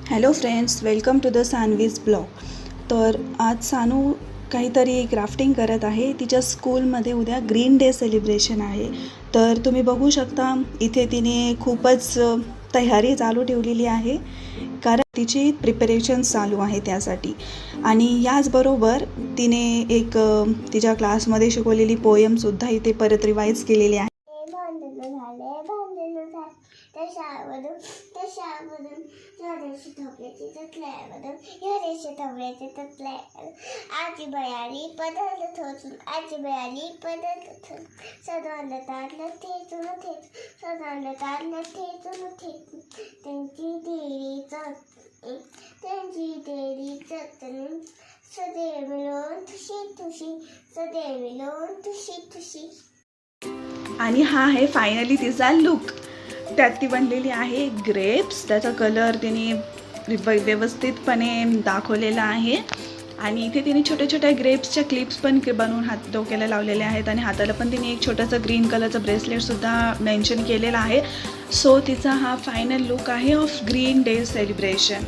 Hello friends, welcome to the Saanvi's blog. तर आज सानू काहीतरी क्राफ्टिंग करत आहे. तिच्या स्कूलमध्ये उद्या ग्रीन डे सेलिब्रेशन आहे. तर तुम्ही बघू शकता इथे तिने खूपच तयारी चालू ठेवलेली आहे, कारण तिची प्रिपरेशन चालू आहे त्यासाठी. आणि याचबरोबर तिने एक तिच्या क्लासमध्ये शिकवलेली पोयमसुद्धा इथे परत रिवाईज केलेली आहे. आजी बयाली पदरत होती, आजी बयाली पदरत होती, सदांना तारलं ठेचून सदांना तारलं ठेचून त्यांची देरी चटणी सदैव मिळून तुशी सदैव मिळून तुशी. आणि हा आहे फायनली तिचा लुक. त्यात ती बनलेली आहे ग्रेप्स. त्याचा कलर तिने व्यवस्थितपणे दाखवलेला आहे. आणि इथे तिने छोट्या छोट्या ग्रेप्सच्या क्लिप्स पण बनवून हात डोक्याला लावलेल्या आहेत. आणि हाताला पण तिने एक छोटंसं ग्रीन कलरचं ब्रेसलेटसुद्धा मेन्शन केलेलं आहे. सो तिचा हा फायनल लुक आहे ऑफ ग्रीन डे सेलिब्रेशन.